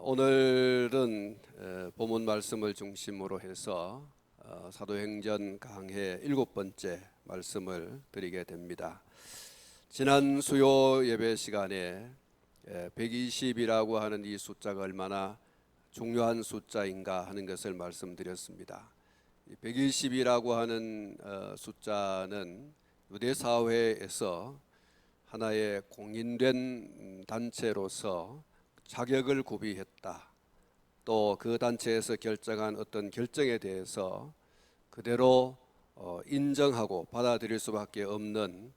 오늘은 본문 말씀을 중심으로 해서 사도행전 강해 7번째 말씀을 드리게 됩니다. 지난 수요 예배 시간에 120이라고 하는 이 숫자가 얼마나 중요한 숫자인가 하는 것을 말씀드렸습니다. 120이라고 하는 숫자는 유대 사회에서 하나의 공인된 단체로서 자격을 구비했다. 또 그 단체에서 결정한 어떤 결정에 대해서 그대로 인정하고 받아들일 수밖에 없는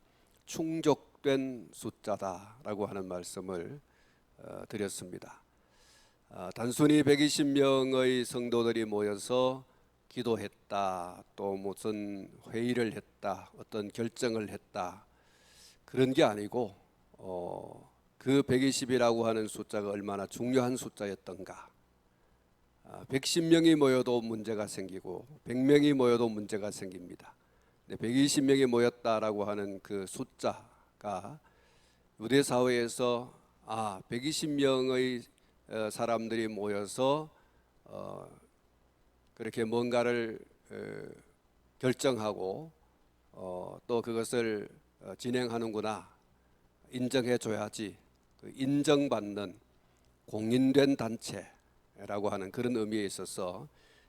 충족된 숫자다라고 하는 말씀을 드렸습니다. 단순히 120명의 성도들이 모여서 기도했다, 또 무슨 회의를 했다, 어떤 결정을 했다, 그런 게 아니고 그 120이라고 하는 숫자가 얼마나 중요한 숫자였던가. 110명이 모여도 문제가 생기고 100명이 모여도 문제가 생깁니다. 120명이 모였다라고 하는 그 숫자가 유대 사회에서 120명의 사람들이 모여서 그렇게 뭔가를 결정하고 또 그것을 진행하는구나, 인정해 줘야지, 인정받는 공인된 단체라고 하는 그런 의미에 있어서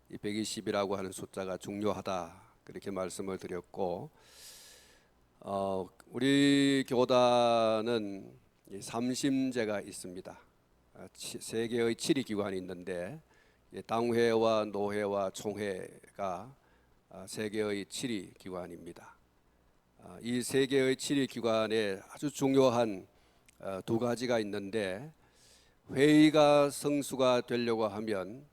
이 120이라고 하는 숫자가 중요하다, 그렇게 말씀을 드렸고, 우리 교단은 삼심제가 있습니다. 세 개의 치리 기관이 있는데 당회와 노회와 총회가 세 개의 치리 기관입니다. 이 세 개의 치리 기관에 아주 중요한 두 가지가 있는데, 회의가 성수가 되려고 하면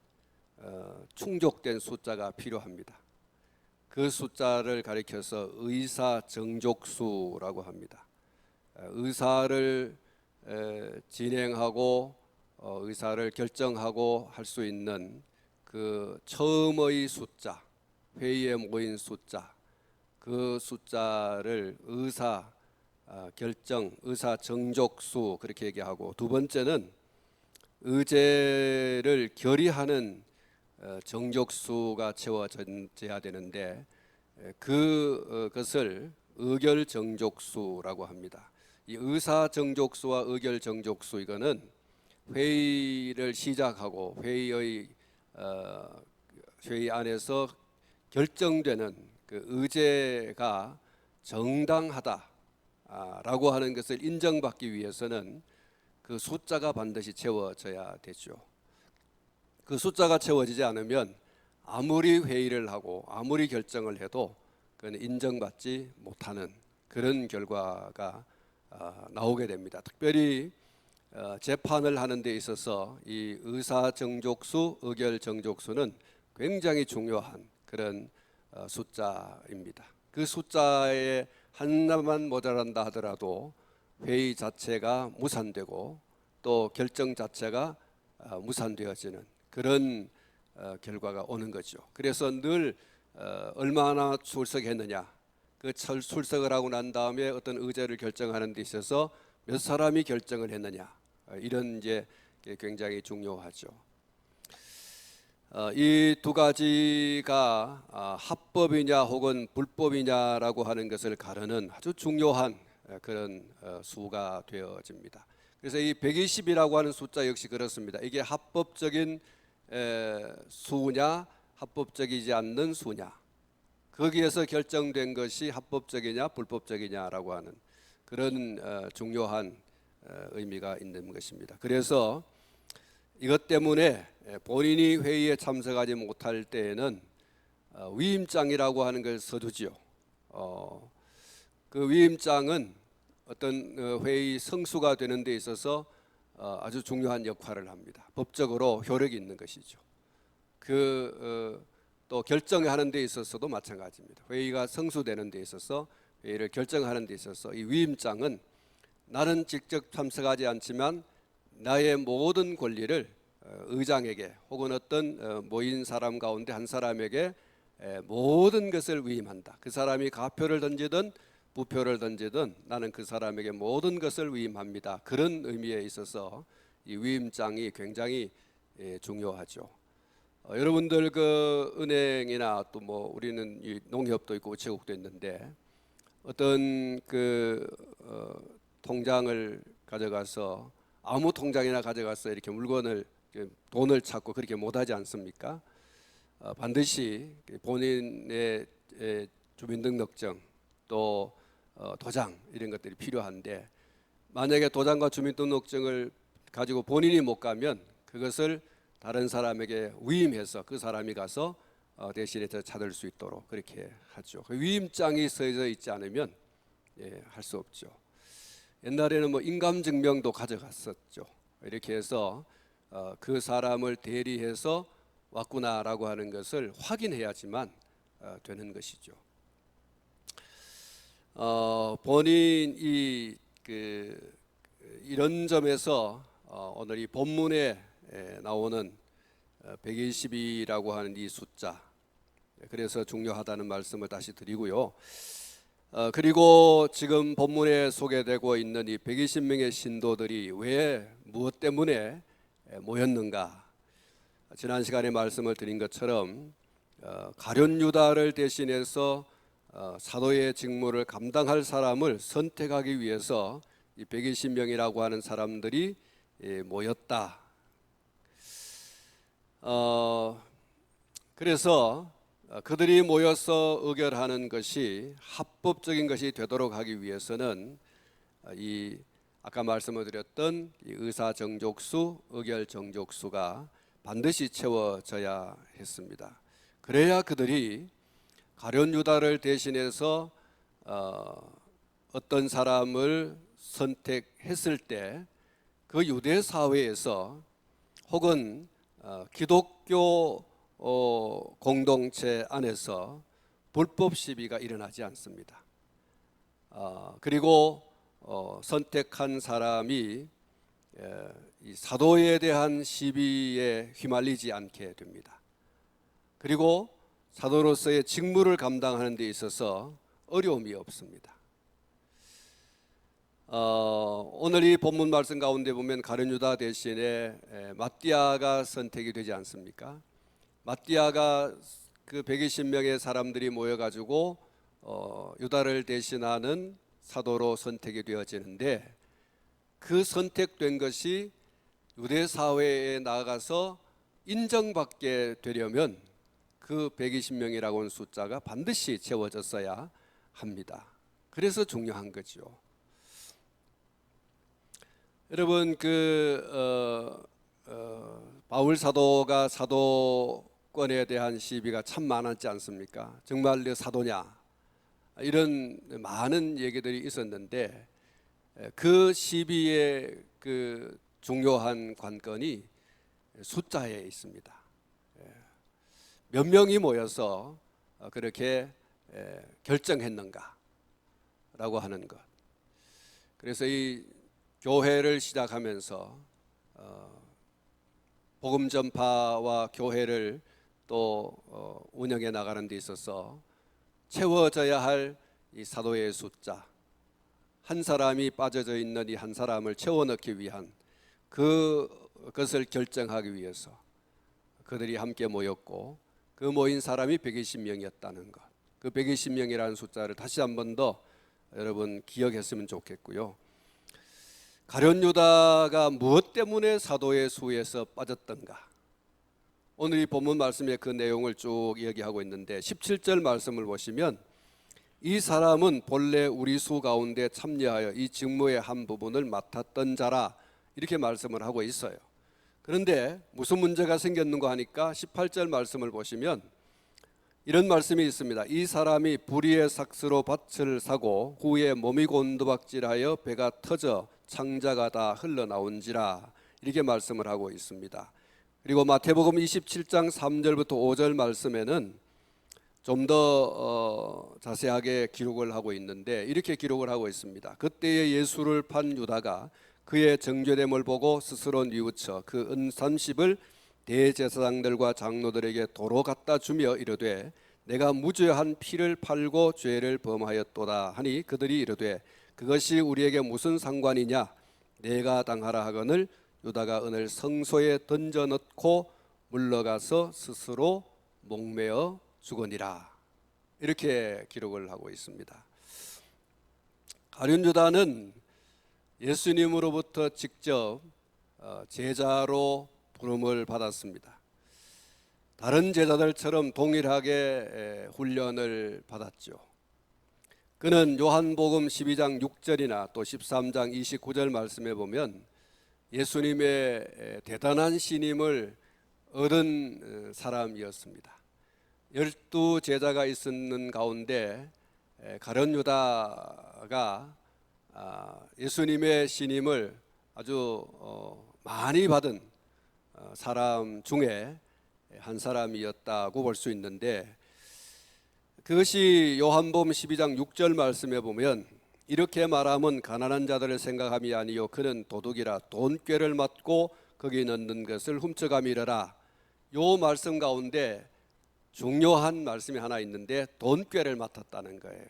충족된 숫자가 필요합니다. 그 숫자를 가리켜서 의사정족수라고 합니다. 의사를 진행하고 의사를 결정하고 할 수 있는 그 처음의 숫자, 회의에 모인 숫자, 그 숫자를 의사 결정, 의사 정족수 그렇게 얘기하고, 두 번째는 의제를 결의하는 정족수가 채워져야 되는데 그것을 의결정족수라고 합니다. 이 의사 정족수와 의결 정족수, 이거는 회의를 시작하고 회의 안에서 결정되는 그 의제가 정당하다라고 하는 것을 인정받기 위해서는 그 숫자가 반드시 채워져야 되죠. 그 숫자가 채워지지 않으면 아무리 회의를 하고 아무리 결정을 해도 그건 인정받지 못하는 그런 결과가 나오게 됩니다. 특별히 재판을 하는 데 있어서 이 의사정족수, 의결정족수는 굉장히 중요한 그런 숫자입니다. 그 숫자에 하나만 모자란다 하더라도 회의 자체가 무산되고 또 결정 자체가 무산되어지는 그런 결과가 오는 거죠. 그래서 늘 얼마나 출석했느냐, 그 출석을 하고 난 다음에 어떤 의제를 결정하는 데 있어서 몇 사람이 결정을 했느냐, 이런 이제 굉장히 중요하죠. 이 두 가지가 합법이냐 혹은 불법이냐라고 하는 것을 가르는 아주 중요한 그런 수가 되어집니다. 그래서 이 120이라고 하는 숫자 역시 그렇습니다. 이게 합법적인 수냐, 합법적이지 않는 수냐, 거기에서 결정된 것이 합법적이냐 불법적이냐라고 하는 그런 중요한 의미가 있는 것입니다. 그래서 이것 때문에 본인이 회의에 참석하지 못할 때에는 위임장이라고 하는 걸 써두지요. 그 위임장은 어떤 회의 성수가 되는 데 있어서 아주 중요한 역할을 합니다. 법적으로 효력이 있는 것이죠. 또 결정하는 데 있어서도 마찬가지입니다. 회의가 성수되는 데 있어서, 회의를 결정하는 데 있어서 이 위임장은 나는 직접 참석하지 않지만 나의 모든 권리를 의장에게 혹은 어떤 모인 사람 가운데 한 사람에게 모든 것을 위임한다. 그 사람이 가표를 던지든 부표를 던지든 나는 그 사람에게 모든 것을 위임합니다. 그런 의미에 있어서 이 위임장이 굉장히 중요하죠. 여러분들 그 은행이나 또 뭐 우리는 이 농협도 있고 우체국도 있는데 어떤 그 통장을 가져가서 아무 통장이나 가져가서 이렇게 물건을 돈을 찾고 그렇게 못하지 않습니까? 반드시 본인의 주민등록증 또 도장 이런 것들이 필요한데 만약에 도장과 주민등록증을 가지고 본인이 못 가면 그것을 다른 사람에게 위임해서 그 사람이 가서 대신에 찾을 수 있도록 그렇게 하죠. 그 위임장이 써져 있지 않으면 할 수 없죠. 옛날에는 뭐 인감증명도 가져갔었죠. 이렇게 해서 그 사람을 대리해서 왔구나라고 하는 것을 확인해야지만 되는 것이죠. 본인이 이런 점에서 오늘 이 본문에 나오는 120이라고 하는 이 숫자, 그래서 중요하다는 말씀을 다시 드리고요. 그리고 지금 본문에 소개되고 있는 이 120명의 신도들이 왜 무엇 때문에 모였는가? 지난 시간에 말씀을 드린 것처럼 가룟 유다를 대신해서 사도의 직무를 감당할 사람을 선택하기 위해서 이 120명이라고 하는 사람들이 모였다. 그래서 그들이 모여서 의결하는 것이 합법적인 것이 되도록 하기 위해서는 이 아까 말씀을 드렸던 이 의사 정족수, 의결 정족수가 반드시 채워져야 했습니다. 그래야 그들이 가룟 유다를 대신해서 어떤 사람을 선택했을 때 그 유대 사회에서 혹은 기독교 공동체 안에서 불법 시비가 일어나지 않습니다. 그리고 선택한 사람이 이 사도에 대한 시비에 휘말리지 않게 됩니다. 그리고 사도로서의 직무를 감당하는 데 있어서 어려움이 없습니다. 오늘 이 본문 말씀 가운데 보면 가룟 유다 대신에 마띠아가 선택이 되지 않습니까? 마띠아가 그 120명의 사람들이 모여가지고 유다를 대신하는 사도로 선택이 되어지는데 그 선택된 것이 유대 사회에 나아가서 인정받게 되려면 그 120명이라고 하는 숫자가 반드시 채워졌어야 합니다. 그래서 중요한 거죠. 여러분 바울 사도가 사도권에 대한 시비가 참 많았지 않습니까? 정말 너 사도냐? 이런 많은 얘기들이 있었는데 그 시비의 그 중요한 관건이 숫자에 있습니다. 몇 명이 모여서 그렇게 결정했는가라고 하는 것. 그래서 이 교회를 시작하면서 복음 전파와 교회를 또 운영해 나가는 데 있어서 채워져야 할 이 사도의 숫자, 한 사람이 빠져져 있는 이 한 사람을 채워 넣기 위한 그것을 결정하기 위해서 그들이 함께 모였고 그 모인 사람이 120명이었다는 것. 그 120명이라는 숫자를 다시 한 번 더 여러분 기억했으면 좋겠고요. 가룟 유다가 무엇 때문에 사도의 수에서 빠졌던가? 오늘 이 본문 말씀의 그 내용을 쭉 이야기하고 있는데 17절 말씀을 보시면 이 사람은 본래 우리 수 가운데 참여하여 이 직무의 한 부분을 맡았던 자라 이렇게 말씀을 하고 있어요. 그런데 무슨 문제가 생겼는가 하니까 18절 말씀을 보시면 이런 말씀이 있습니다. 이 사람이 불의의 삭스로 밭을 사고 후에 몸이 곤두박질하여 배가 터져 창자가 다 흘러나온지라 이렇게 말씀을 하고 있습니다. 그리고 마태복음 27장 3절부터 5절 말씀에는 좀 더 자세하게 기록을 하고 있는데 이렇게 기록을 하고 있습니다. 그때에 예수를 판 유다가 그의 정죄됨을 보고 스스로 뉘우쳐 그 은 30을 대제사장들과 장로들에게 도로 갖다 주며 이르되 내가 무죄한 피를 팔고 죄를 범하였도다 하니 그들이 이르되 그것이 우리에게 무슨 상관이냐 내가 당하라 하거늘 유다가 은을 성소에 던져 넣고 물러가서 스스로 목매어 죽으니라. 이렇게 기록을 하고 있습니다. 가룟 유다는 예수님으로부터 직접 제자로 부름을 받았습니다. 다른 제자들처럼 동일하게 훈련을 받았죠. 그는 요한복음 12장 6절이나 또 13장 29절 말씀에 보면 예수님의 대단한 신임을 얻은 사람이었습니다. 12 제자가 있었는 가운데 가룟 유다가 예수님의 신임을 아주 많이 받은 사람 중에 한 사람이었다고 볼 수 있는데, 그것이 요한복음 12장 6절 말씀에 보면 이렇게 말하면 가난한 자들을 생각함이 아니요 그는 도둑이라 돈꾀를 맞고 거기 넣는 것을 훔쳐감이러라. 요 말씀 가운데 중요한 말씀이 하나 있는데 돈꾀를 맡았다는 거예요.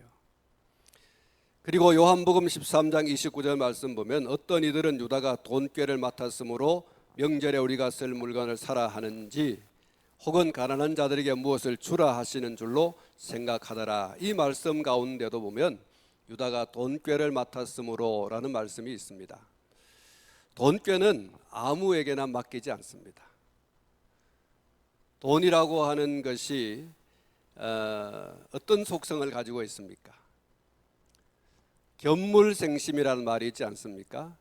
그리고 요한복음 13장 29절 말씀 보면 어떤 이들은 유다가 돈꾀를 맡았으므로 명절에 우리가 쓸 물건을 사라 하는지 혹은 가난한 자들에게 무엇을 주라 하시는 줄로 생각하더라. 이 말씀 가운데도 보면 유다가 돈꾀를 맡았으므로 라는 말씀이 있습니다. 돈꾀는 아무에게나 맡기지 않습니다. 돈이라고 하는 것이 어떤 속성을 가지고 있습니까? 견물생심이라는 말이 있지 않습니까?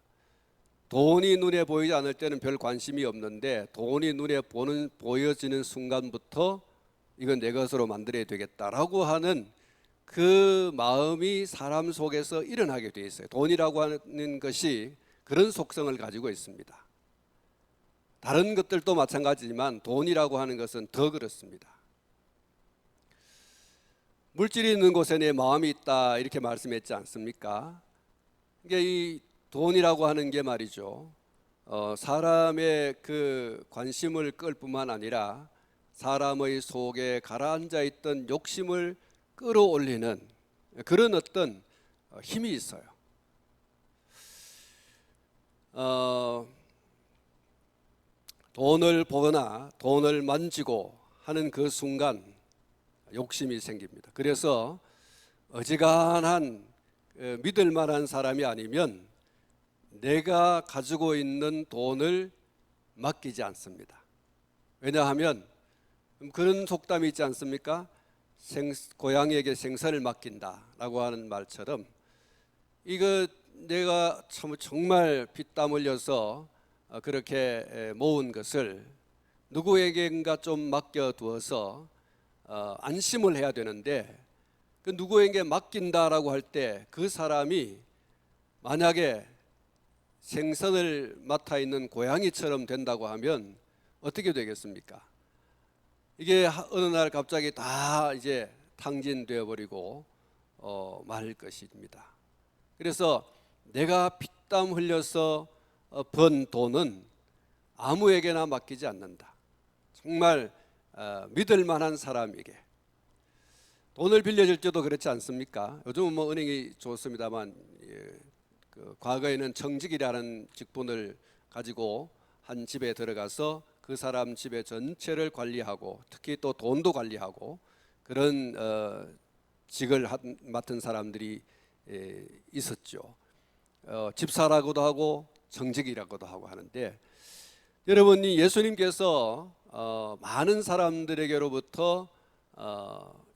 돈이 눈에 보이지 않을 때는 별 관심이 없는데 돈이 눈에 보여지는 순간부터 이건 내 것으로 만들어야 되겠다라고 하는 그 마음이 사람 속에서 일어나게 되어 있어요. 돈이라고 하는 것이 그런 속성을 가지고 있습니다. 다른 것들도 마찬가지지만 돈이라고 하는 것은 더 그렇습니다. 물질이 있는 곳에 내 마음이 있다 이렇게 말씀했지 않습니까? 이게 이 돈이라고 하는 게 말이죠. 사람의 그 관심을 끌 뿐만 아니라 사람의 속에 가라앉아 있던 욕심을 끌어올리는 그런 어떤 힘이 있어요. 돈을 보거나 돈을 만지고 하는 그 순간 욕심이 생깁니다. 그래서 어지간한 믿을 만한 사람이 아니면 내가 가지고 있는 돈을 맡기지 않습니다. 왜냐하면 그런 속담이 있지 않습니까? 고양이에게 생선을 맡긴다라고 하는 말처럼 이거 내가 정말 피땀 흘려서 그렇게 모은 것을 누구에게인가 좀 맡겨두어서 안심을 해야 되는데 그 누구에게 맡긴다라고 할 때 그 사람이 만약에 생선을 맡아 있는 고양이처럼 된다고 하면 어떻게 되겠습니까? 이게 어느 날 갑자기 다 이제 탕진되어 버리고 말 것입니다. 그래서 내가 피땀 흘려서 번 돈은 아무에게나 맡기지 않는다. 정말 믿을 만한 사람에게. 돈을 빌려줄 때도 그렇지 않습니까? 요즘은 뭐 은행이 좋습니다만 과거에는 청직이라는 직분을 가지고 한 집에 들어가서 그 사람 집의 전체를 관리하고 특히 또 돈도 관리하고 그런 직을 맡은 사람들이 있었죠. 집사라고도 하고 청직이라고도 하고 하는데, 여러분이 예수님께서 많은 사람들에게로부터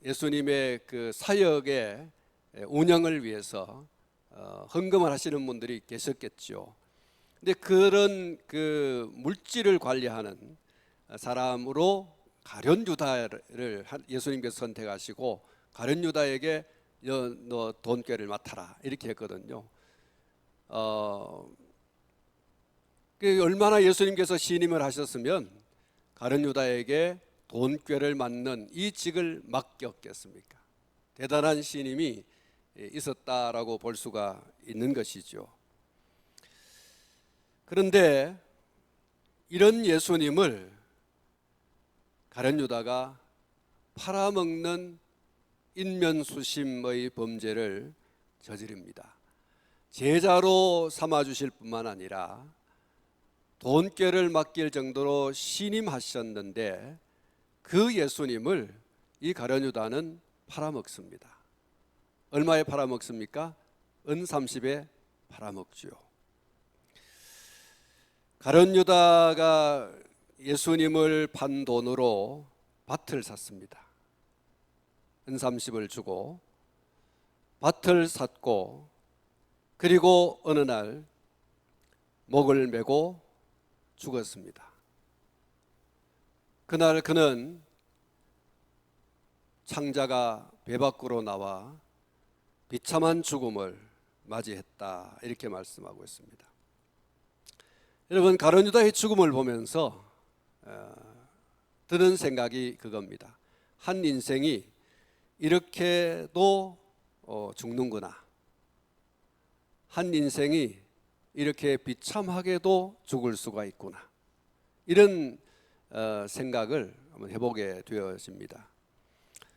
예수님의 그 사역의 운영을 위해서 헌금을 하시는 분들이 계셨겠죠. 근데 그런 그 물질을 관리하는 사람으로 가룟 유다를 예수님께서 선택하시고 가룟 유다에게 너 돈꾀를 맡아라 이렇게 했거든요. 얼마나 예수님께서 신임을 하셨으면 가룟 유다에게 돈꾀를 맡는 이 직을 맡겼겠습니까? 대단한 신임이 있었다라고 볼 수가 있는 것이죠. 그런데 이런 예수님을 가룟 유다가 팔아먹는 인면수심의 범죄를 저지릅니다. 제자로 삼아주실 뿐만 아니라 돈꾀를 맡길 정도로 신임하셨는데 그 예수님을 이 가룟 유다는 팔아먹습니다. 얼마에 팔아먹습니까? 은 30에 팔아먹지요. 가룟 유다가 예수님을 판 돈으로 밭을 샀습니다. 은 30을 주고 밭을 샀고, 그리고 어느 날 목을 메고 죽었습니다. 그날 그는 창자가 배 밖으로 나와 비참한 죽음을 맞이했다, 이렇게 말씀하고 있습니다. 여러분, 가룟 유다의 죽음을 보면서 드는 생각이 그겁니다. 한 인생이 이렇게도 죽는구나. 한 인생이 이렇게 비참하게도 죽을 수가 있구나. 이런 생각을 한번 해보게 되어집니다.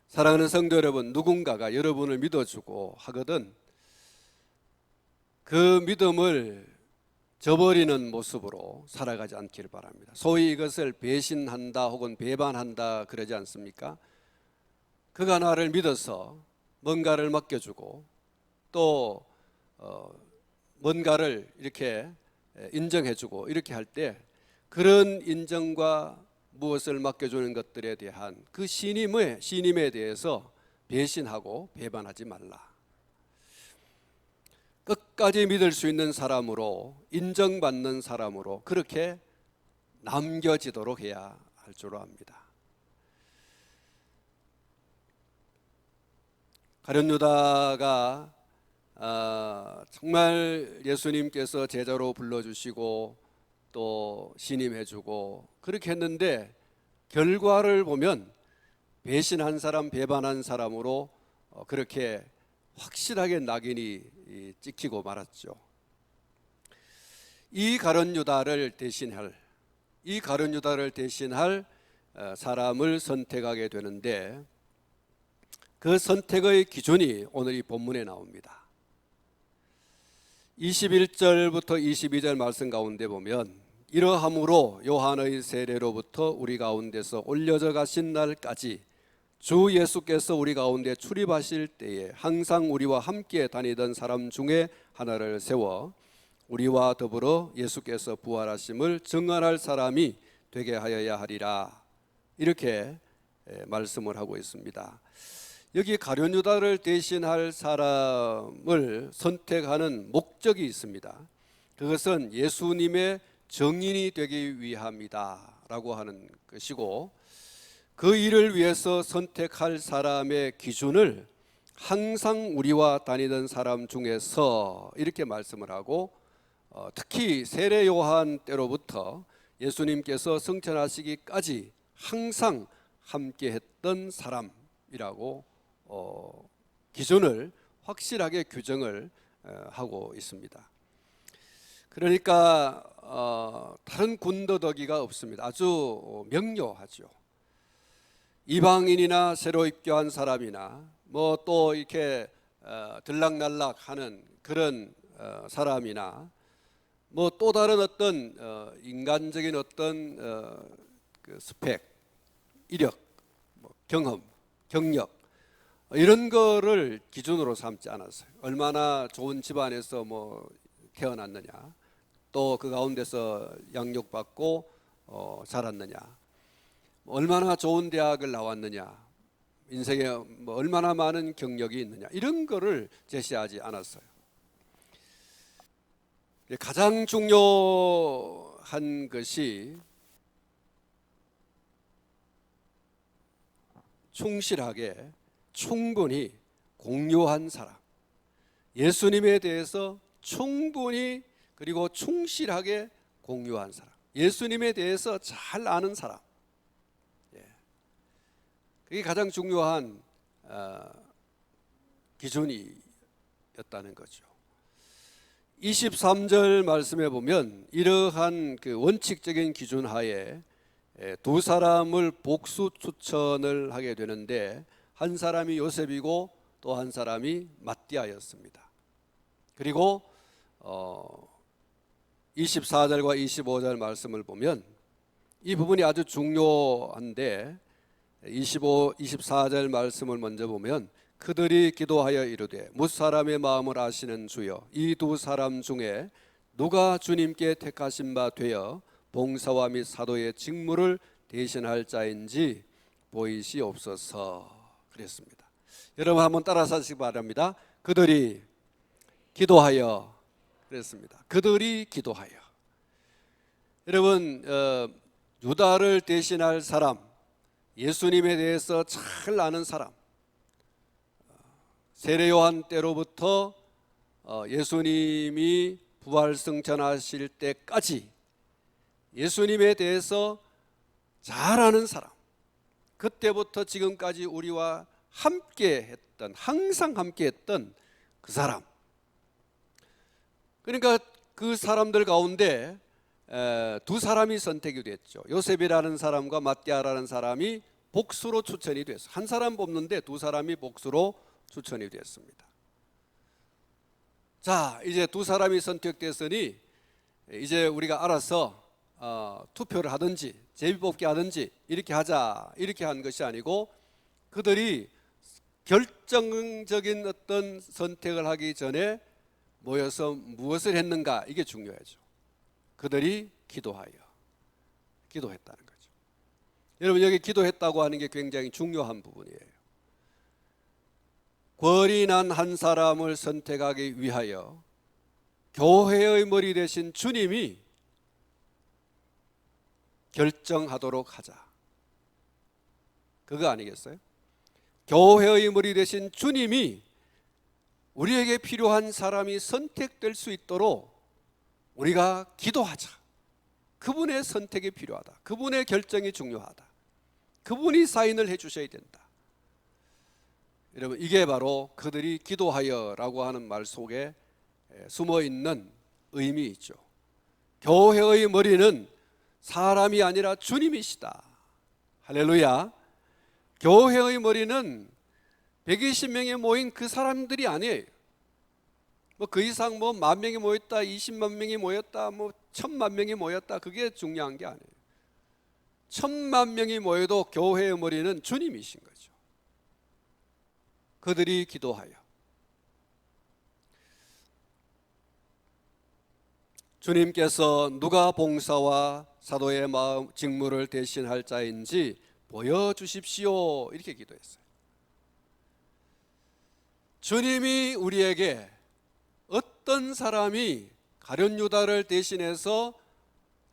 사랑하는 성도 여러분, 누군가가 여러분을 믿어주고 하거든 그 믿음을 저버리는 모습으로 살아가지 않기를 바랍니다. 소위 이것을 배신한다 혹은 배반한다 그러지 않습니까? 그가 나를 믿어서 뭔가를 맡겨주고 또 뭔가를 이렇게 인정해주고 이렇게 할 때 그런 인정과 무엇을 맡겨주는 것들에 대한 그 신임에 대해서 배신하고 배반하지 말라. 끝까지 믿을 수 있는 사람으로, 인정받는 사람으로 그렇게 남겨지도록 해야 할 줄 압니다. 가룟 유다가 정말 예수님께서 제자로 불러주시고 또 신임해주고 그렇게 했는데 결과를 보면 배신한 사람, 배반한 사람으로 그렇게 확실하게 낙인이 찍히고 말았죠. 이 가룟 유다를 대신할 사람을 선택하게 되는데 그 선택의 기준이 오늘 이 본문에 나옵니다. 21절부터 22절 말씀 가운데 보면 이러함으로 요한의 세례로부터 우리 가운데서 올려져 가신 날까지 주 예수께서 우리 가운데 출입하실 때에 항상 우리와 함께 다니던 사람 중에 하나를 세워 우리와 더불어 예수께서 부활하심을 증언할 사람이 되게 하여야 하리라, 이렇게 말씀을 하고 있습니다. 여기 가룟 유다를 대신할 사람을 선택하는 목적이 있습니다. 그것은 예수님의 증인이 되기 위함이다 라고 하는 것이고, 그 일을 위해서 선택할 사람의 기준을 항상 우리와 다니던 사람 중에서 이렇게 말씀을 하고, 특히 세례 요한 때로부터 예수님께서 승천하시기까지 항상 함께 했던 사람이라고 기준을 확실하게 규정을 하고 있습니다. 그러니까 다른 군더더기가 없습니다. 아주 명료하죠. 이방인이나 새로 입교한 사람이나 뭐 또 이렇게 들락날락하는 그런 사람이나 뭐 또 다른 어떤 인간적인 어떤 그 스펙, 이력, 뭐 경험, 경력 이런 거를 기준으로 삼지 않았어요. 얼마나 좋은 집안에서 뭐 태어났느냐, 또 그 가운데서 양육받고 자랐느냐, 얼마나 좋은 대학을 나왔느냐, 인생에 뭐 얼마나 많은 경력이 있느냐, 이런 거를 제시하지 않았어요. 가장 중요한 것이 충실하게 충분히 공유한 사람, 예수님에 대해서 충분히 그리고 충실하게 공유한 사람, 예수님에 대해서 잘 아는 사람, 그게 가장 중요한 기준이었다는 거죠. 23절 말씀에 보면 이러한 그 원칙적인 기준 하에 두 사람을 복수 추천을 하게 되는데, 한 사람이 요셉이고 또 한 사람이 mattia였습니다. 그리고 24절과 25절 말씀을 보면 이 부분이 아주 중요한데 24절 말씀을 먼저 보면 그들이 기도하여 이르되 무사람의 마음을 아시는 주여 이 두 사람 중에 누가 주님께 택하신 바 되어 봉사와 및 사도의 직무를 대신할 자인지 보이시옵소서 그랬습니다. 여러분 한번 따라서 하시기 바랍니다. 그들이 기도하여 그랬습니다. 그들이 기도하여. 여러분 유다를 대신할 사람, 예수님에 대해서 잘 아는 사람, 세례 요한 때로부터 예수님이 부활승천하실 때까지 예수님에 대해서 잘 아는 사람, 그때부터 지금까지 우리와 함께 했던, 항상 함께 했던 그 사람. 그러니까 그 사람들 가운데 두 사람이 선택이 됐죠. 요셉이라는 사람과 matti아라는 사람이 복수로 추천이 됐어요. 한 사람 뽑는데 두 사람이 복수로 추천이 됐습니다. 자, 이제 두 사람이 선택됐으니 이제 우리가 알아서 투표를 하든지 제비뽑기 하든지 이렇게 하자, 이렇게 한 것이 아니고 그들이 결정적인 어떤 선택을 하기 전에 모여서 무엇을 했는가, 이게 중요하죠. 그들이 기도했다는 거죠. 여러분 여기 기도했다고 하는 게 굉장히 중요한 부분이에요. 권위 난 한 사람을 선택하기 위하여 교회의 머리 되신 주님이 결정하도록 하자, 그거 아니겠어요? 교회의 머리 되신 주님이 우리에게 필요한 사람이 선택될 수 있도록 우리가 기도하자. 그분의 선택이 필요하다. 그분의 결정이 중요하다. 그분이 사인을 해주셔야 된다. 여러분 이게 바로 그들이 기도하여라고 하는 말 속에 숨어있는 의미이죠. 교회의 머리는 사람이 아니라 주님이시다. 할렐루야. 교회의 머리는 120명이 모인 그 사람들이 아니에요. 그 이상 10,000명이 모였다, 20만 명이 모였다, 1,000,000명이 모였다, 그게 중요한 게 아니에요. 1,000,000명이 모여도 교회의 머리는 주님이신 거죠. 그들이 기도하여. 주님께서 누가 봉사와 사도의 마음 직무를 대신할 자인지 보여주십시오, 이렇게 기도했어요. 주님이 우리에게 어떤 사람이 가룟 유다를 대신해서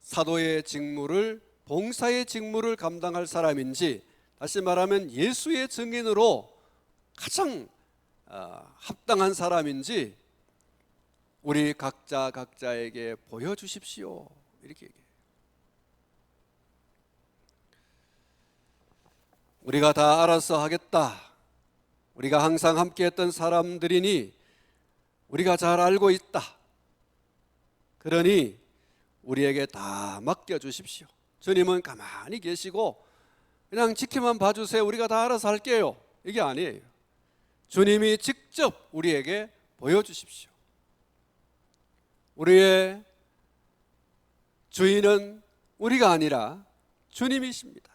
사도의 직무를, 봉사의 직무를 감당할 사람인지, 다시 말하면 예수의 증인으로 가장 합당한 사람인지 우리 각자에게 보여주십시오, 이렇게 얘기해요. 우리가 다 알아서 하겠다, 우리가 항상 함께했던 사람들이니 우리가 잘 알고 있다, 그러니 우리에게 다 맡겨주십시오. 주님은 가만히 계시고 그냥 지켜만 봐주세요, 우리가 다 알아서 할게요, 이게 아니에요. 주님이 직접 우리에게 보여주십시오. 우리의 주인은 우리가 아니라 주님이십니다.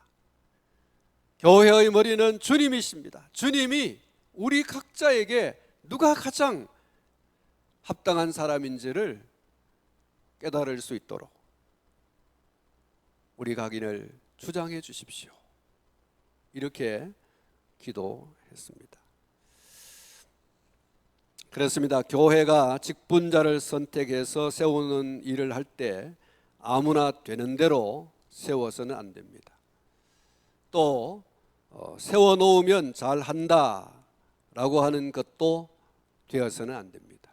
교회의 머리는 주님이십니다. 주님이 우리 각자에게 누가 가장 합당한 사람인지를 깨달을 수 있도록 우리 각인을 주장해 주십시오, 이렇게 기도했습니다. 그렇습니다. 교회가 직분자를 선택해서 세우는 일을 할 때 아무나 되는 대로 세워서는 안 됩니다. 또 세워놓으면 잘한다라고 하는 것도 되어서는 안 됩니다.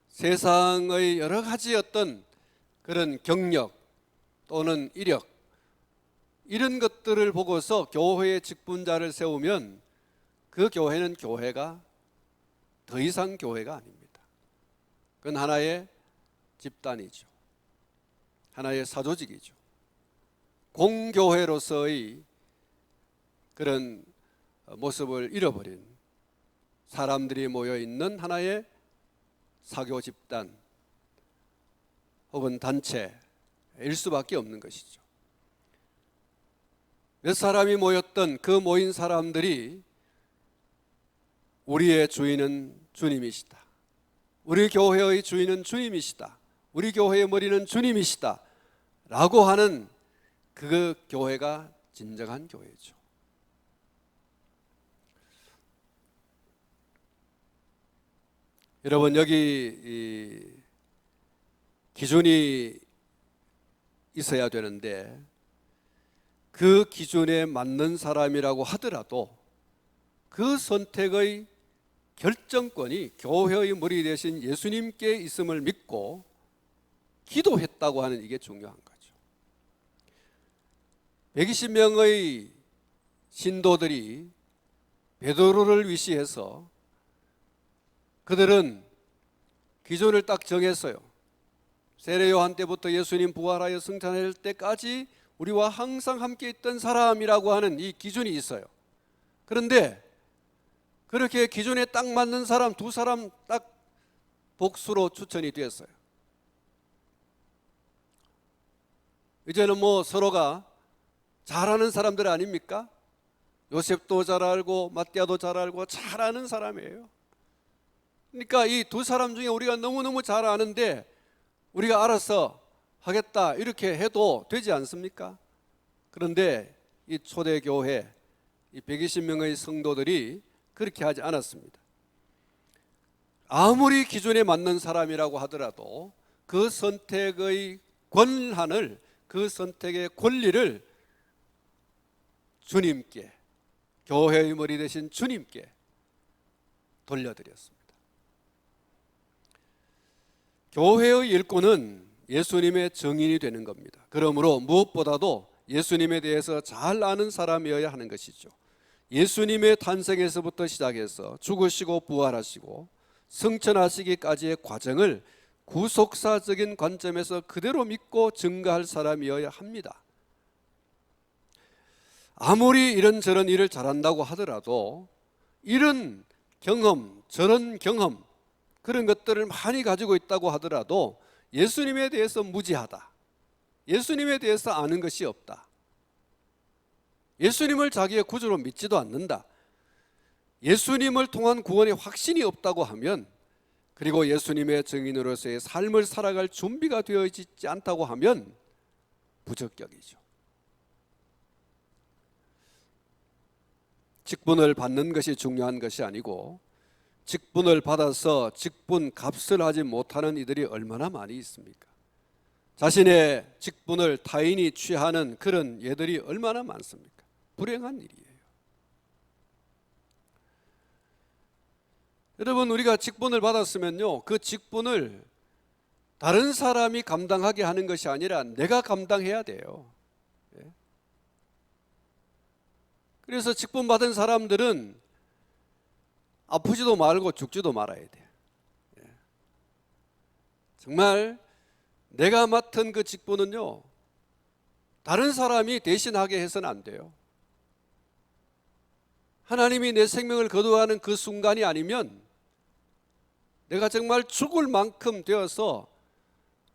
세상의 여러 가지 어떤 그런 경력 또는 이력, 이런 것들을 보고서 교회의 직분자를 세우면 그 교회는 교회가 더 이상 교회가 아닙니다. 그건 하나의 집단이죠. 하나의 사조직이죠. 공교회로서의 그런 모습을 잃어버린 사람들이 모여있는 하나의 사교 집단, 혹은 단체일 수밖에 없는 것이죠. 몇 사람이 모였던 그 모인 사람들이 우리의 주인은 주님이시다. 우리 교회의 주인은 주님이시다. 우리 교회의 머리는 주님이시다. 라고 하는 그 교회가 진정한 교회죠. 여러분, 여기 기준이 있어야 되는데 그 기준에 맞는 사람이라고 하더라도 그 선택의 결정권이 교회의 머리 대신 예수님께 있음을 믿고 기도했다고 하는 이게 중요한 거죠. 120명의 신도들이 베드로를 위시해서 그들은 기준을 딱 정했어요. 세례 요한 때부터 예수님 부활하여 승천할 때까지 우리와 항상 함께 있던 사람이라고 하는 이 기준이 있어요. 그런데 그렇게 기준에 딱 맞는 사람 두 사람 딱 복수로 추천이 되었어요. 이제는 뭐 서로가 잘하는 사람들 아닙니까? 요셉도 잘 알고 마띠아도 잘 알고 잘 아는 사람이에요. 그러니까 이 두 사람 중에 우리가 너무너무 잘 아는데 우리가 알아서 하겠다 이렇게 해도 되지 않습니까? 그런데 이 초대교회 이 120명의 성도들이 그렇게 하지 않았습니다. 아무리 기준에 맞는 사람이라고 하더라도 그 선택의 권한을, 그 선택의 권리를 주님께, 교회의 머리 되신 주님께 돌려드렸습니다. 교회의 일꾼은 예수님의 증인이 되는 겁니다. 그러므로 무엇보다도 예수님에 대해서 잘 아는 사람이어야 하는 것이죠. 예수님의 탄생에서부터 시작해서 죽으시고 부활하시고 승천하시기까지의 과정을 구속사적인 관점에서 그대로 믿고 증거할 사람이어야 합니다. 아무리 이런저런 일을 잘한다고 하더라도 이런 경험, 저런 경험, 그런 것들을 많이 가지고 있다고 하더라도 예수님에 대해서 무지하다. 예수님에 대해서 아는 것이 없다. 예수님을 자기의 구주로 믿지도 않는다. 예수님을 통한 구원의 확신이 없다고 하면, 그리고 예수님의 증인으로서의 삶을 살아갈 준비가 되어 있지 않다고 하면 부적격이죠. 직분을 받는 것이 중요한 것이 아니고 직분을 받아서 직분 값을 하지 못하는 이들이 얼마나 많이 있습니까? 자신의 직분을 타인이 취하는 그런 예들이 얼마나 많습니까? 불행한 일이에요. 여러분, 우리가 직분을 받았으면요, 그 직분을 다른 사람이 감당하게 하는 것이 아니라 내가 감당해야 돼요. 그래서 직분 받은 사람들은 아프지도 말고 죽지도 말아야 돼요. 정말 내가 맡은 그 직분은요, 다른 사람이 대신하게 해서는 안 돼요. 하나님이 내 생명을 거두어가는 그 순간이 아니면 내가 정말 죽을 만큼 되어서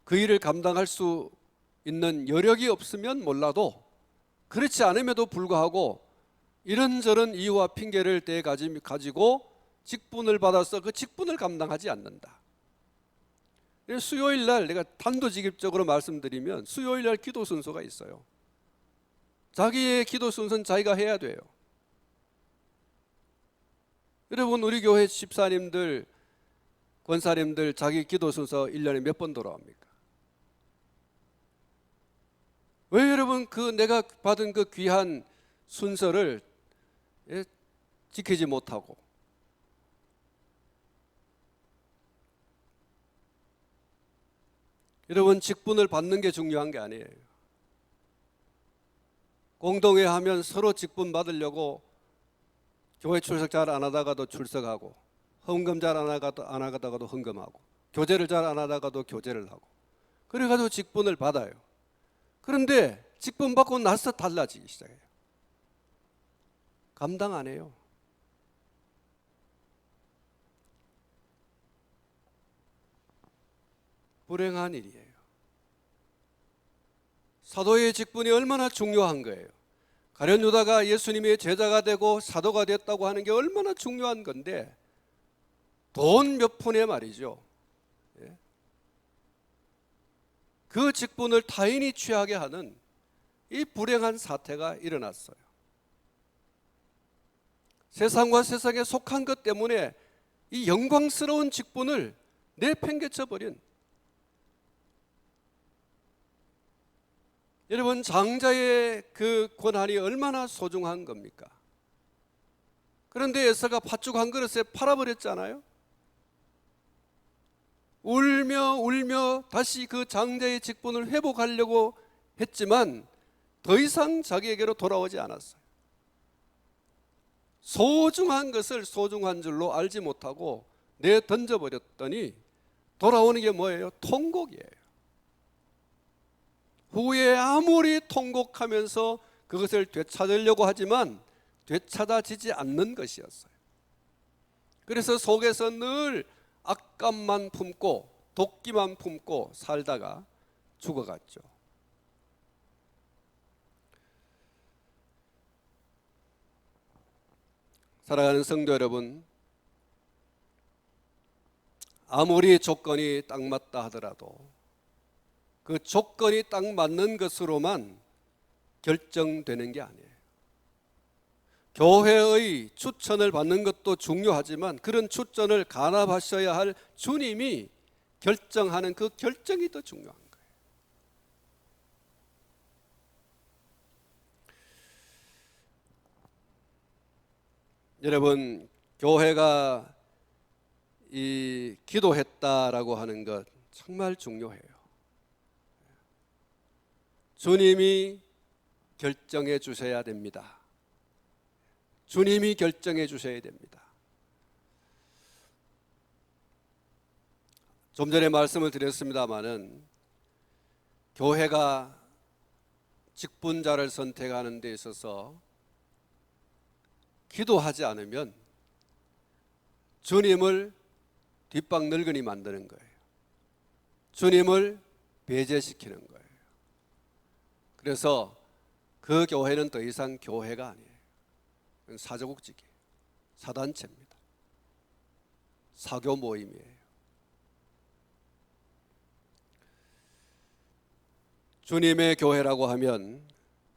그 일을 감당할 수 있는 여력이 없으면 몰라도, 그렇지 않음에도 불구하고 이런저런 이유와 핑계를 대 가지고 직분을 받아서 그 직분을 감당하지 않는다. 수요일 날 내가 단도직입적으로 말씀드리면 수요일 날 기도 순서가 있어요. 자기의 기도 순서는 자기가 해야 돼요. 여러분, 우리 교회 집사님들, 권사님들 자기 기도 순서 1년에 몇 번 돌아옵니까? 왜 여러분 그 내가 받은 그 귀한 순서를 지키지 못하고, 여러분, 직분을 받는 게 중요한 게 아니에요. 공동회 하면 서로 직분 받으려고 교회 출석 잘 안 하다가도 출석하고, 헌금 잘 안 하다가도 헌금하고, 교제를 잘 안 하다가도 교제를 하고, 그래가지고 직분을 받아요. 그런데 직분 받고 나서 달라지기 시작해요. 감당 안 해요. 불행한 일이에요. 사도의 직분이 얼마나 중요한 거예요. 가룟 유다가 예수님의 제자가 되고 사도가 됐다고 하는 게 얼마나 중요한 건데 돈 몇 푼에 말이죠. 그 직분을 타인이 취하게 하는 이 불행한 사태가 일어났어요. 세상과 세상에 속한 것 때문에 이 영광스러운 직분을 내팽개쳐 버린, 여러분 장자의 그 권한이 얼마나 소중한 겁니까? 그런데 에서가 팥죽 한 그릇에 팔아버렸잖아요. 울며 울며 다시 그 장자의 직분을 회복하려고 했지만 더 이상 자기에게로 돌아오지 않았어요. 소중한 것을 소중한 줄로 알지 못하고 내던져버렸더니 돌아오는 게 뭐예요? 통곡이에요. 후에 아무리 통곡하면서 그것을 되찾으려고 하지만 되찾아지지 않는 것이었어요. 그래서 속에서 늘 악감만 품고 도끼만 품고 살다가 죽어갔죠. 사랑하는 성도 여러분, 아무리 조건이 딱 맞다 하더라도 그 조건이 딱 맞는 것으로만 결정되는 게 아니에요. 교회의 추천을 받는 것도 중요하지만 그런 추천을 간합하셔야 할 주님이 결정하는 그 결정이 더 중요한 거예요. 여러분, 교회가 이 기도했다라고 하는 것 정말 중요해요. 주님이 결정해 주셔야 됩니다. 주님이 결정해 주셔야 됩니다. 좀 전에 말씀을 드렸습니다마는 교회가 직분자를 선택하는 데 있어서 기도하지 않으면 주님을 뒷방 늙은이 만드는 거예요. 주님을 배제시키는 거예요. 그래서 그 교회는 더 이상 교회가 아니에요. 사조국직이에요. 사단체입니다. 사교 모임이에요. 주님의 교회라고 하면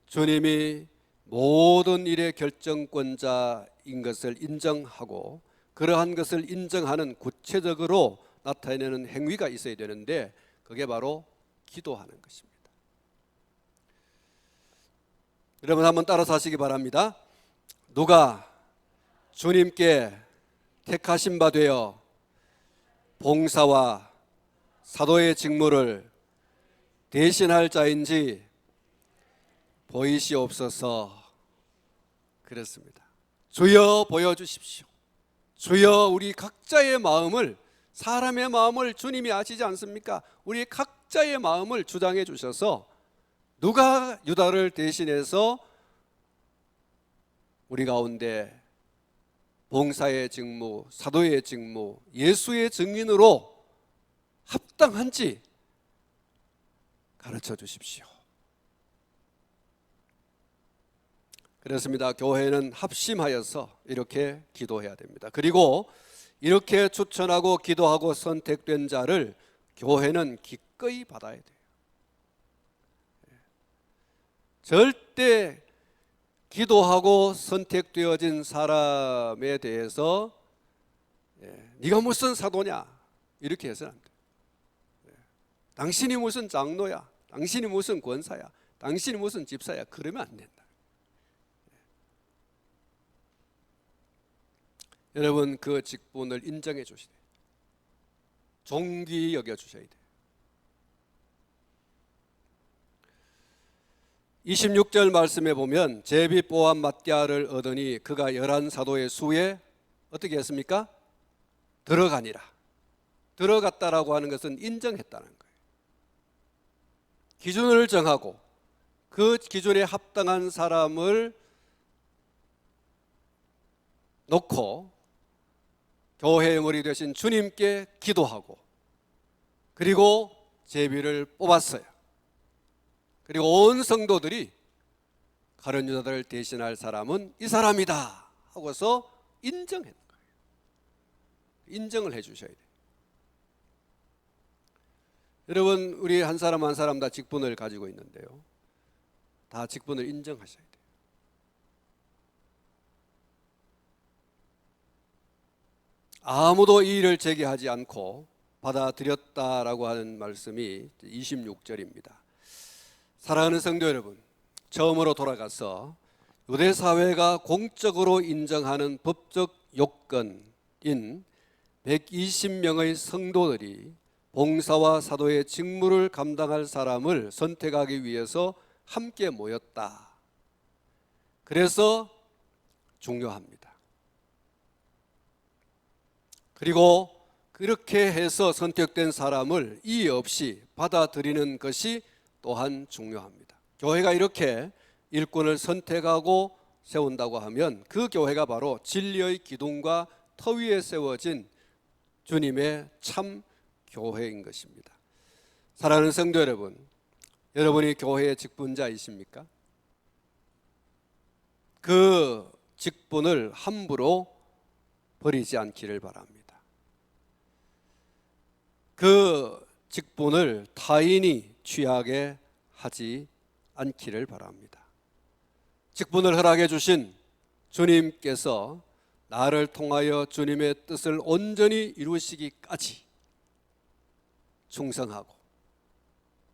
주님이 모든 일의 결정권자인 것을 인정하고 그러한 것을 인정하는 구체적으로 나타내는 행위가 있어야 되는데 그게 바로 기도하는 것입니다. 여러분 한번 따라서 하시기 바랍니다. 누가 주님께 택하신 바 되어 봉사와 사도의 직무를 대신할 자인지 보이시옵소서. 그렇습니다. 주여 보여주십시오. 주여 우리 각자의 마음을, 사람의 마음을 주님이 아시지 않습니까? 우리 각자의 마음을 주장해 주셔서 누가 유다를 대신해서 우리 가운데 봉사의 직무, 사도의 직무, 예수의 증인으로 합당한지 가르쳐 주십시오. 그렇습니다. 교회는 합심하여서 이렇게 기도해야 됩니다. 그리고 이렇게 추천하고 기도하고 선택된 자를 교회는 기꺼이 받아야 돼요. 절대 기도하고 선택되어진 사람에 대해서 네가 무슨 사도냐 이렇게 해서는 안 돼요. 당신이 무슨 장로야, 당신이 무슨 권사야, 당신이 무슨 집사야, 그러면 안 된다. 여러분 그 직분을 인정해 주셔야 돼요. 존귀 여겨 주셔야 돼요. 26절 말씀에 보면 제비 뽑아 mattia를 얻으니 그가 11사도의 수에 어떻게 했습니까? 들어가니라. 들어갔다라고 하는 것은 인정했다는 거예요. 기준을 정하고 그 기준에 합당한 사람을 놓고 교회의 머리 되신 주님께 기도하고 그리고 제비를 뽑았어요. 그리고 온 성도들이 가룟 유다를 대신할 사람은 이 사람이다 하고서 인정했는 거예요. 인정을 해 주셔야 돼요. 여러분, 우리 한 사람 한 사람 다 직분을 가지고 있는데요, 다 직분을 인정하셔야 돼요. 아무도 이의를 제기하지 않고 받아들였다라고 하는 말씀이 26절입니다. 사랑하는 성도 여러분, 처음으로 돌아가서 유대 사회가 공적으로 인정하는 법적 요건인 120명의 성도들이 봉사와 사도의 직무를 감당할 사람을 선택하기 위해서 함께 모였다. 그래서 중요합니다. 그리고 그렇게 해서 선택된 사람을 이의 없이 받아들이는 것이 또한 중요합니다. 교회가 이렇게 일꾼을 선택하고 세운다고 하면 그 교회가 바로 진리의 기둥과 터 위에 세워진 주님의 참 교회인 것입니다. 사랑하는 성도 여러분, 여러분이 교회의 직분자이십니까? 그 직분을 함부로 버리지 않기를 바랍니다. 그 직분을 타인이 취하게 하지 않기를 바랍니다. 직분을 허락해 주신 주님께서 나를 통하여 주님의 뜻을 온전히 이루시기까지 충성하고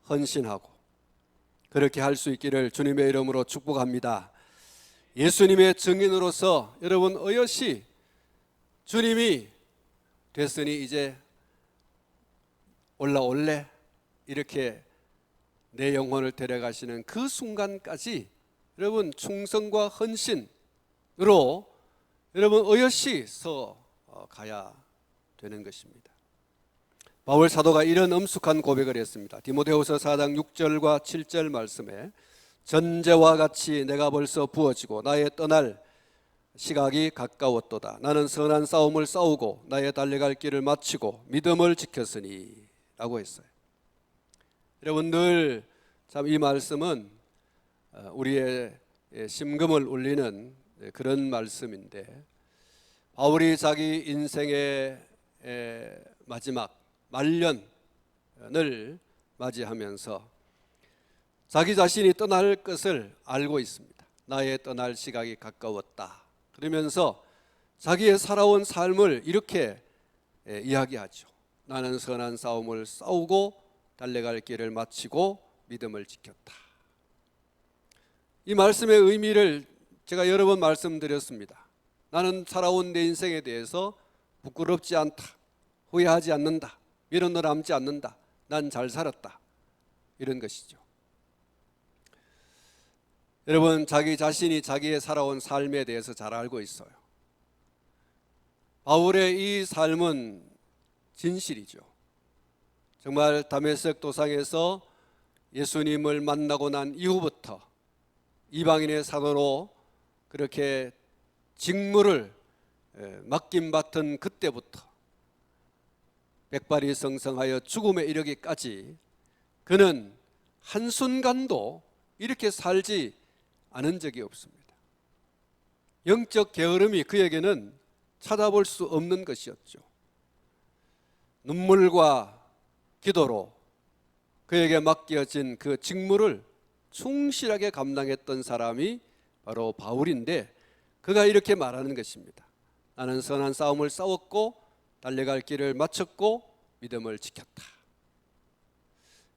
헌신하고 그렇게 할 수 있기를 주님의 이름으로 축복합니다. 예수님의 증인으로서 여러분 어여시 주님이 됐으니 이제 올라올래 이렇게 내 영혼을 데려가시는 그 순간까지 여러분 충성과 헌신으로 여러분 어여시 서 가야 되는 것입니다. 바울 사도가 이런 엄숙한 고백을 했습니다. 디모데후서 4장 6절과 7절 말씀에 전제와 같이 내가 벌써 부어지고 나의 떠날 시각이 가까웠도다. 나는 선한 싸움을 싸우고 나의 달려갈 길을 마치고 믿음을 지켰으니 라고 했어요. 여러분, 늘 참 이 말씀은 우리의 심금을 울리는 그런 말씀인데, 바울이 자기 인생의 마지막 말년을 맞이하면서 자기 자신이 떠날 것을 알고 있습니다. 나의 떠날 시각이 가까웠다. 그러면서 자기의 살아온 삶을 이렇게 이야기하죠. 나는 선한 싸움을 싸우고 달려갈 길을 마치고 믿음을 지켰다. 이 말씀의 의미를 제가 여러 번 말씀드렸습니다. 나는 살아온 내 인생에 대해서 부끄럽지 않다, 후회하지 않는다, 미련을 남지 않는다, 난 잘 살았다, 이런 것이죠. 여러분, 자기 자신이 자기의 살아온 삶에 대해서 잘 알고 있어요. 바울의 이 삶은 진실이죠. 정말 다메섹 도상에서 예수님을 만나고 난 이후부터 이방인의 사도로 그렇게 직무를 맡김받은 그때부터 백발이 성성하여 죽음에 이르기까지 그는 한순간도 이렇게 살지 않은 적이 없습니다. 영적 게으름이 그에게는 찾아볼 수 없는 것이었죠. 눈물과 기도로 그에게 맡겨진 그 직무를 충실하게 감당했던 사람이 바로 바울인데, 그가 이렇게 말하는 것입니다. 나는 선한 싸움을 싸웠고 달려갈 길을 마쳤고 믿음을 지켰다.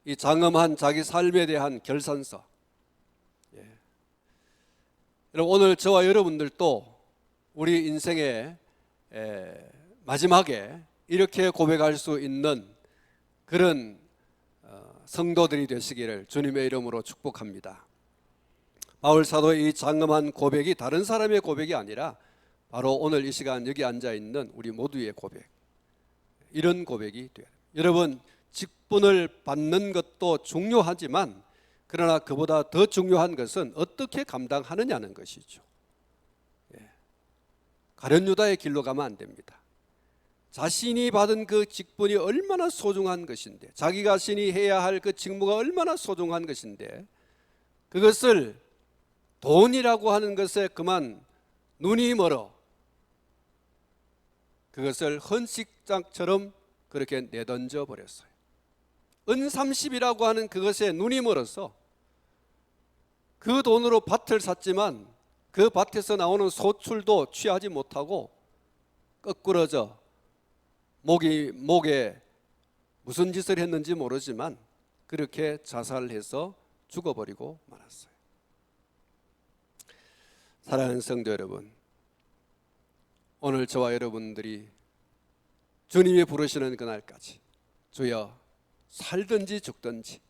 이 장엄한 자기 삶에 대한 결산서. 여러분, 오늘 저와 여러분들도 우리 인생의 마지막에 이렇게 고백할 수 있는 그런 성도들이 되시기를 주님의 이름으로 축복합니다. 바울 사도의 이 장엄한 고백이 다른 사람의 고백이 아니라 바로 오늘 이 시간 여기 앉아 있는 우리 모두의 고백, 이런 고백이 돼요. 여러분, 직분을 받는 것도 중요하지만 그러나 그보다 더 중요한 것은 어떻게 감당하느냐는 것이죠. 가룟 유다의 길로 가면 안 됩니다. 자신이 받은 그 직분이 얼마나 소중한 것인데, 자기 자신이 해야 할 그 직무가 얼마나 소중한 것인데 그것을 돈이라고 하는 것에 그만 눈이 멀어 그것을 헌식장처럼 그렇게 내던져 버렸어요. 은 30이라고 하는 그것에 눈이 멀어서 그 돈으로 밭을 샀지만 그 밭에서 나오는 소출도 취하지 못하고 거꾸러져 목에 무슨 짓을 했는지 모르지만 그렇게 자살해서 죽어버리고 말았어요. 사랑하는 성도 여러분, 오늘 저와 여러분들이 주님이 부르시는 그날까지 주여 살든지 죽든지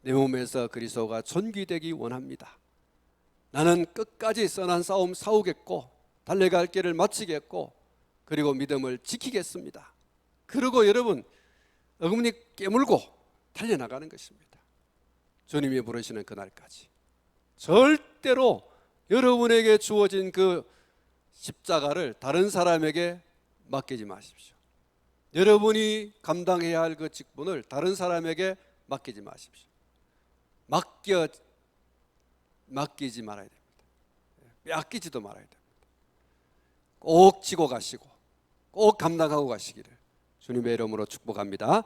내 몸에서 그리스도가 존귀되기 원합니다. 나는 끝까지 선한 싸움 싸우겠고 달려갈 길을 마치겠고 그리고 믿음을 지키겠습니다. 그리고 여러분 어금니 깨물고 달려나가는 것입니다. 주님이 부르시는 그날까지 절대로 여러분에게 주어진 그 십자가를 다른 사람에게 맡기지 마십시오. 여러분이 감당해야 할 그 직분을 다른 사람에게 맡기지 마십시오. 맡기지 말아야 됩니다. 빼앗기지도 말아야 됩니다. 꼭 지고 가시고 꼭 감당하고 가시기를 주님의 이름으로 축복합니다.